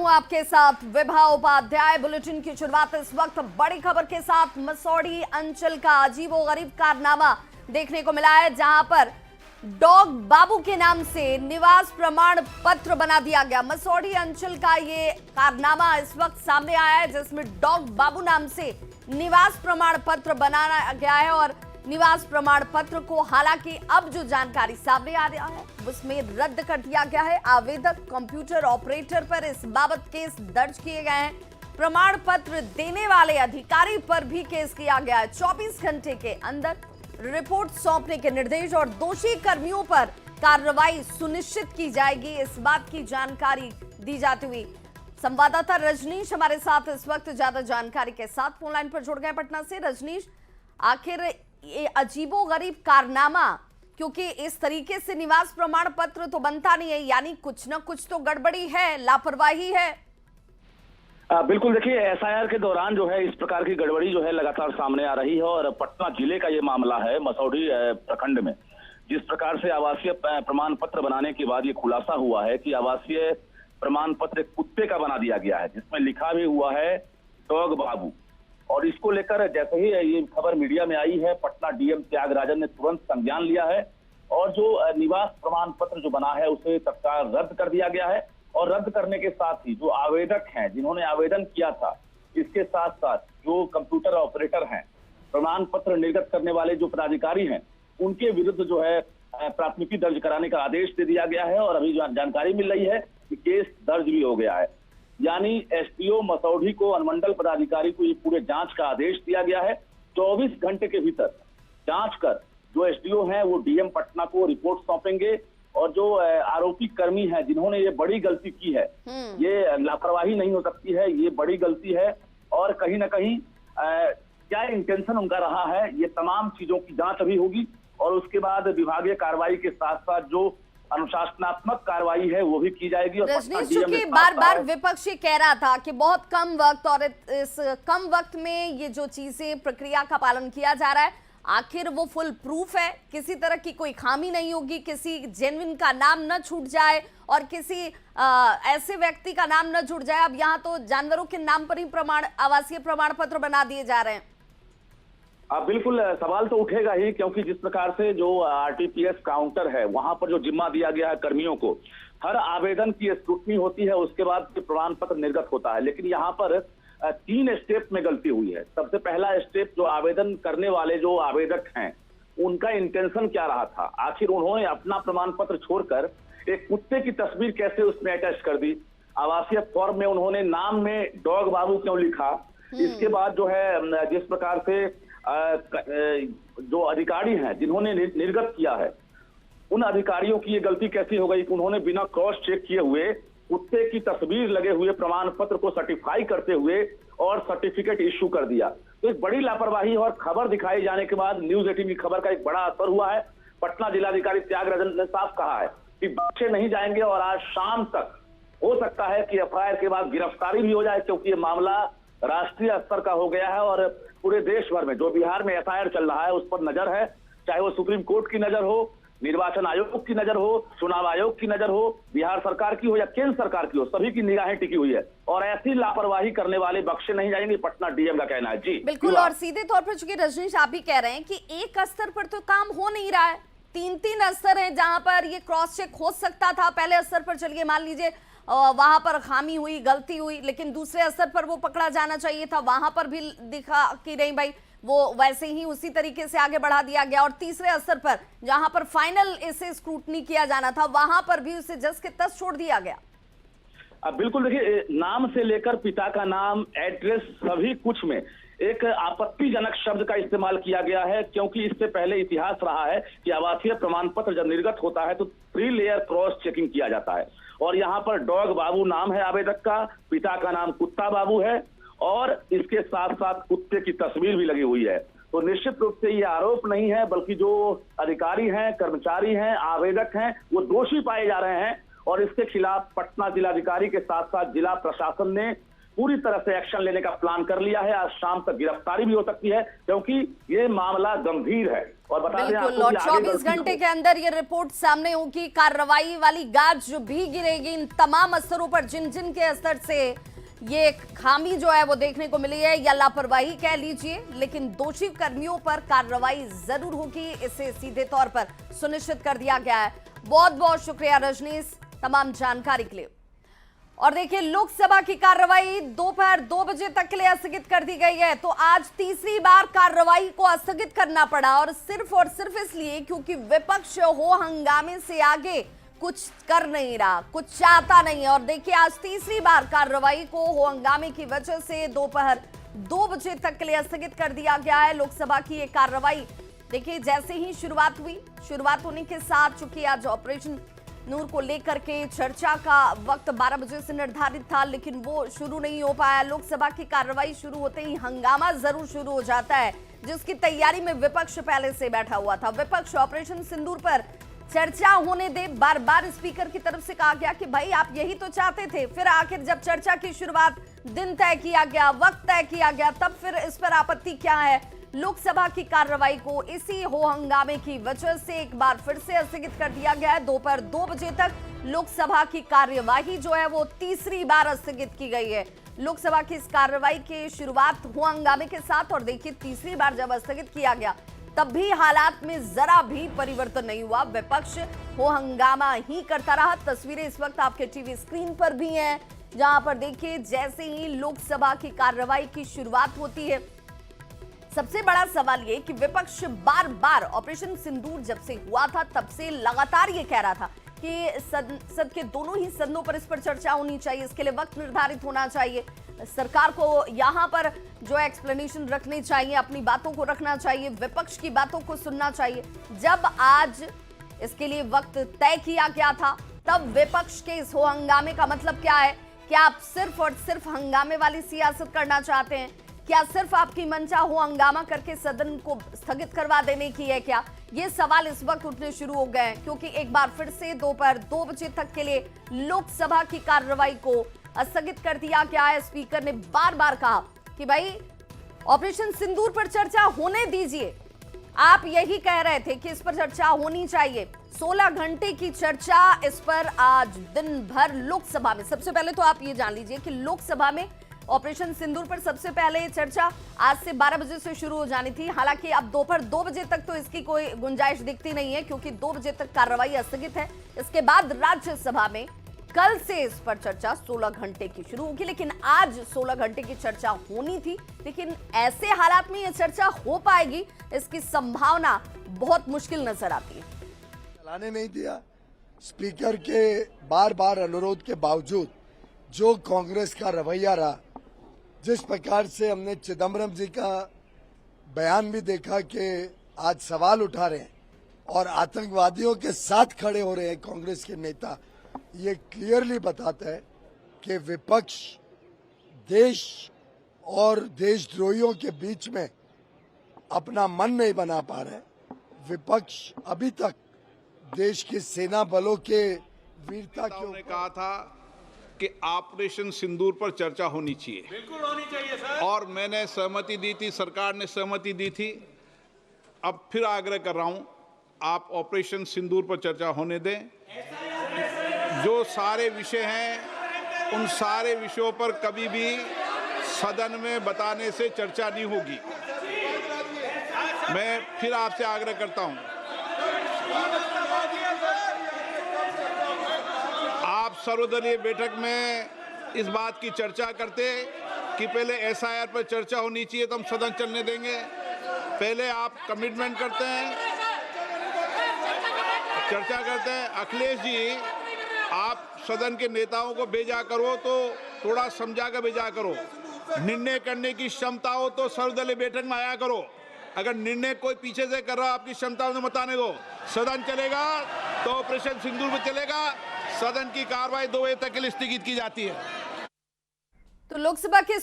आपके साथ विभा उपाध्याय। बुलेटिन की शुरुआत इस वक्त बड़ी खबर के साथ मसौढ़ी अंचल का अजीबोगरीब कारनामा देखने को मिला है, जहां पर डॉग बाबू के नाम से निवास प्रमाण पत्र बना दिया गया। मसौढ़ी अंचल का ये कारनामा इस वक्त सामने आया है, जिसमें डॉग बाबू नाम से निवास प्रमाण पत्र बनाया गया है और निवास प्रमाण पत्र को हालांकि अब जो जानकारी सामने आ रहा है उसमें रद्द कर दिया गया है। आवेदक कंप्यूटर ऑपरेटर पर इस बाबत केस दर्ज किए गए हैं। प्रमाण पत्र देने वाले अधिकारी पर भी केस किया गया है। 24 घंटे के अंदर रिपोर्ट सौंपने के निर्देश और दोषी कर्मियों पर कार्रवाई सुनिश्चित की जाएगी, इस बात की जानकारी दी जाती हुई संवाददाता रजनीश हमारे साथ इस वक्त ज्यादा जानकारी के साथ फोन लाइन पर जुड़ गए पटना से। रजनीश, आखिर ये अजीबोगरीब कारनामा, क्योंकि इस तरीके से निवास प्रमाण पत्र तो बनता नहीं है, यानी कुछ ना कुछ तो गड़बड़ी है, लापरवाही है। बिल्कुल, देखिए एसआईआर के दौरान जो है इस प्रकार की गड़बड़ी जो है लगातार सामने आ रही है और पटना जिले का ये मामला है। मसौढ़ी प्रखंड में जिस प्रकार से आवासीय प्रमाण पत्र बनाने के बाद ये खुलासा हुआ है कि आवासीय प्रमाण पत्र कुत्ते का बना दिया गया है, जिसमें लिखा भी हुआ है डॉग बाबू। और इसको लेकर जैसे ही ये खबर मीडिया में आई है, पटना डीएम त्यागराजन ने तुरंत संज्ञान लिया है और जो निवास प्रमाण पत्र जो बना है उसे तत्काल रद्द कर दिया गया है। और रद्द करने के साथ ही जो आवेदक हैं जिन्होंने आवेदन किया था, इसके साथ साथ जो कंप्यूटर ऑपरेटर हैं, प्रमाण पत्र निर्गत करने वाले जो पदाधिकारी हैं, उनके विरुद्ध जो है प्राथमिकी दर्ज कराने का आदेश दे दिया गया है। और अभी जो जानकारी मिल रही है कि केस दर्ज भी हो गया है, यानी एसडीओ मसौढ़ी को अनुमंडल पदाधिकारी को ये पूरे जांच का आदेश दिया गया है। 24 घंटे के भीतर जांच कर जो एसडीओ हैं वो डीएम पटना को रिपोर्ट सौंपेंगे और जो आरोपी कर्मी हैं जिन्होंने ये बड़ी गलती की है, ये लापरवाही नहीं हो सकती है, ये बड़ी गलती है और कहीं ना कहीं क्या इंटेंशन उनका रहा है, ये तमाम चीजों की जांच अभी होगी और उसके बाद विभागीय कार्रवाई के साथ साथ जो अनुशासनात्मक कार्रवाई है वो भी की जाएगी। और रजनीश, चूंकि बार बार विपक्ष ये कह रहा था कि बहुत कम वक्त और इस कम वक्त में ये जो चीजें प्रक्रिया का पालन किया जा रहा है, आखिर वो फुल प्रूफ है, किसी तरह की कोई खामी नहीं होगी, किसी जेन्युइन का नाम न छूट जाए और किसी ऐसे व्यक्ति का नाम न छूट जाए। अब यहाँ तो जानवरों के नाम पर ही आवासीय प्रमाण पत्र बना दिए जा रहे हैं। बिल्कुल सवाल तो उठेगा ही, क्योंकि जिस प्रकार से जो आरटीपीएस काउंटर है वहां पर जो जिम्मा दिया गया है कर्मियों को, हर आवेदन की स्क्रूटनी होती है, उसके बाद प्रमाण पत्र निर्गत होता है। लेकिन यहाँ पर 3 स्टेप में गलती हुई है। सबसे पहला स्टेप, जो आवेदन करने वाले जो आवेदक हैं उनका इंटेंशन क्या रहा था, आखिर उन्होंने अपना प्रमाण पत्र छोड़कर एक कुत्ते की तस्वीर कैसे उसमें अटैच कर दी, आवासीय फॉर्म में उन्होंने नाम में डॉग बाबू क्यों लिखा। इसके बाद जो है जिस प्रकार से जो अधिकारी हैं जिन्होंने निर्गत किया है, उन अधिकारियों की ये गलती कैसी हो गई कि उन्होंने बिना क्रॉस चेक किए हुए कुत्ते की तस्वीर लगे हुए प्रमाण पत्र को सर्टिफाई करते हुए और सर्टिफिकेट इश्यू कर दिया। तो एक बड़ी लापरवाही और खबर दिखाई जाने के बाद न्यूज 18 की खबर का एक बड़ा असर हुआ है। पटना जिलाधिकारी त्यागराजन ने साफ कहा है कि बख्शे नहीं जाएंगे और आज शाम तक हो सकता है कि एफआईआर के बाद गिरफ्तारी भी हो जाए, क्योंकि ये मामला राष्ट्रीय स्तर का हो गया है और पूरे देश भर में जो बिहार में एफआईआर चल रहा है उस पर नजर है, चाहे वो सुप्रीम कोर्ट की नजर हो, निर्वाचन आयोग की नजर हो, चुनाव आयोग की नजर हो, बिहार सरकार की हो या केंद्र सरकार की हो, सभी की निगाहें टिकी हुई है और ऐसी लापरवाही करने वाले बख्शे नहीं जाएंगे, पटना डीएम का कहना है। जी बिल्कुल, और सीधे तौर पर चूंकि रजनीश आप भी कह रहे हैं कि एक स्तर पर तो काम हो नहीं रहा है, 3 स्तर है जहां पर ये क्रॉस चेक हो सकता था। पहले स्तर पर चलिए मान लीजिए वहां पर खामी हुई, गलती हुई, लेकिन दूसरे स्तर पर वो पकड़ा जाना चाहिए था, वहां पर भी दिखा कि नहीं भाई वो वैसे ही उसी तरीके से आगे बढ़ा दिया गया। और तीसरे स्तर पर जहां पर फाइनल इसे स्क्रूटनी किया जाना था, वहां पर भी उसे जस के तस छोड़ दिया गया। बिल्कुल, देखिए नाम से लेकर पिता का नाम, एड्रेस, सभी कुछ में एक आपत्तिजनक शब्द का इस्तेमाल किया गया है, क्योंकि इससे पहले इतिहास रहा है कि आवासीय प्रमाण पत्र जब निर्गत होता है तो 3 लेयर क्रॉस चेकिंग किया जाता है और यहाँ पर डॉग बाबू नाम है आवेदक का, पिता का नाम कुत्ता बाबू है और इसके साथ साथ कुत्ते की तस्वीर भी लगी हुई है। तो निश्चित रूप से ये आरोप नहीं है, बल्कि जो अधिकारी हैं, कर्मचारी हैं, आवेदक हैं, वो दोषी पाए जा रहे हैं और इसके खिलाफ पटना जिलाधिकारी के साथ साथ जिला प्रशासन ने पूरी तरह से एक्शन लेने का प्लान कर लिया है। आज शाम तक गिरफ्तारी भी हो सकती है, क्योंकि ये मामला गंभीर है। और बता दें बिल्कुल, आपको और कि आगे 24 गलती घंटे हो। के अंदर ये रिपोर्ट सामने होगी। कार्रवाई वाली गाज भी गिरेगी इन तमाम स्तरों पर, जिन जिन के स्तर से ये खामी जो है वो देखने को मिली है या लापरवाही कह लीजिए, लेकिन दोषी कर्मियों पर कार्रवाई जरूर होगी, इसे सीधे तौर पर सुनिश्चित कर दिया गया है। बहुत बहुत शुक्रिया रजनीश तमाम जानकारी के लिए। और देखिए, लोकसभा की कार्रवाई दोपहर 2 बजे तक के लिए स्थगित कर दी गई है। तो आज तीसरी बार कार्रवाई को स्थगित करना पड़ा, और सिर्फ इसलिए क्योंकि विपक्ष हो हंगामे से आगे कुछ कर नहीं रहा, कुछ चाहता नहीं। और देखिए, आज तीसरी बार कार्रवाई को हो हंगामे की वजह से दोपहर 2 बजे तक के लिए स्थगित कर दिया गया है। लोकसभा की ये कार्रवाई देखिए, जैसे ही शुरुआत होने के साथ, चूंकि आज ऑपरेशन नूर को लेकर के चर्चा का वक्त 12 बजे से निर्धारित था, लेकिन वो शुरू नहीं हो पाया। लोकसभा की कार्रवाई शुरू होते ही हंगामा जरूर शुरू हो जाता है, जिसकी तैयारी में विपक्ष पहले से बैठा हुआ था। विपक्ष ऑपरेशन सिंदूर पर चर्चा होने दे, बार बार स्पीकर की तरफ से कहा गया कि भाई आप यही तो चाहते थे। फिर आखिर जब चर्चा की शुरुआत, दिन तय किया गया, वक्त तय किया गया, तब फिर इस पर आपत्ति क्या है? लोकसभा की कार्रवाई को इसी हो हंगामे की वजह से एक बार फिर से स्थगित कर दिया गया है। दोपहर 2 बजे तक लोकसभा की कार्यवाही जो है वो तीसरी बार स्थगित की गई है। लोकसभा की इस कार्रवाई की शुरुआत हो हंगामे के साथ, और देखिए तीसरी बार जब स्थगित किया गया तब भी हालात में जरा भी परिवर्तन नहीं हुआ। विपक्ष हो हंगामा ही करता रहा। तस्वीरें इस वक्त आपके टीवी स्क्रीन पर भी हैं, जहां पर देखिए जैसे ही लोकसभा की कार्रवाई की शुरुआत होती है, सबसे बड़ा सवाल ये कि विपक्ष बार बार ऑपरेशन सिंदूर जब से हुआ था तब से लगातार ये कह रहा था कि संसद के दोनों ही सदनों पर इस पर चर्चा होनी चाहिए, इसके लिए वक्त निर्धारित होना चाहिए, सरकार को यहाँ पर जो एक्सप्लेनेशन रखनी चाहिए, अपनी बातों को रखना चाहिए, विपक्ष की बातों को सुनना चाहिए। जब आज इसके लिए वक्त तय किया गया था, तब विपक्ष के इस हो हंगामे का मतलब क्या है? क्या आप सिर्फ और सिर्फ हंगामे वाली सियासत करना चाहते हैं? क्या सिर्फ आपकी मंशा हो हंगामा करके सदन को स्थगित करवा देने की है क्या? ये सवाल इस वक्त उठने शुरू हो गए हैं, क्योंकि एक बार फिर से दोपहर 2 बजे तक के लिए लोकसभा की कार्रवाई को स्थगित कर दिया गया है। स्पीकर ने बार बार कहा कि भाई ऑपरेशन सिंदूर पर चर्चा होने दीजिए। आप यही कह रहे थे कि इस पर चर्चा होनी चाहिए। 16 घंटे की चर्चा इस पर आज दिन भर लोकसभा में। सबसे पहले तो आप ये जान लीजिए कि लोकसभा में ऑपरेशन सिंदूर पर सबसे पहले चर्चा आज से 12 बजे से शुरू हो जानी थी। हालांकि अब दोपहर 2 बजे तक तो इसकी कोई गुंजाइश दिखती नहीं है, क्योंकि 2 बजे तक कार्रवाई स्थगित है। इसके बाद राज्यसभा में कल से इस पर चर्चा 16 घंटे की शुरू होगी, लेकिन आज 16 घंटे की चर्चा होनी थी। लेकिन ऐसे हालात में यह चर्चा हो पाएगी, इसकी संभावना बहुत मुश्किल नजर आती है। चलाने नहीं दिया। स्पीकर के बार बार अनुरोध के बावजूद जो कांग्रेस का रवैया रहा, जिस प्रकार से हमने चिदम्बरम जी का बयान भी देखा कि आज सवाल उठा रहे हैं और आतंकवादियों के साथ खड़े हो रहे हैं कांग्रेस के नेता, ये क्लियरली बताता है कि विपक्ष देश और देशद्रोहियों के बीच में अपना मन नहीं बना पा रहा है। विपक्ष अभी तक देश की सेना बलों के वीरता के ऊपर कहा था कि ऑपरेशन सिंदूर पर चर्चा होनी चाहिए। बिल्कुल होनी चाहिए सर। और मैंने सहमति दी थी, सरकार ने सहमति दी थी। अब फिर आग्रह कर रहा हूं, आप ऑपरेशन सिंदूर पर चर्चा होने दें। जो सारे विषय हैं, उन सारे विषयों पर कभी भी सदन में बताने से चर्चा नहीं होगी। मैं फिर आपसे आग्रह करता हूं, आप सर्वदलीय बैठक में इस बात की चर्चा करते कि पहले एसआईआर पर चर्चा होनी चाहिए तो हम सदन चलने देंगे। पहले आप कमिटमेंट करते हैं, चर्चा करते हैं। अखिलेश जी, आप सदन के नेताओं को भेजा करो तो थोड़ा समझा कर भेजा करो। निर्णय करने की क्षमता हो तो सर्वदलीय बैठक में आया करो। अगर निर्णय कोई पीछे से कर रहा, आपकी क्षमता उन्हें बताने दो। सदन चलेगा तो ऑपरेशन सिंदूर में चलेगा। सदन की कार्रवाई 2 बजे तक के लिए स्थगित की जाती है। तो लोकसभा के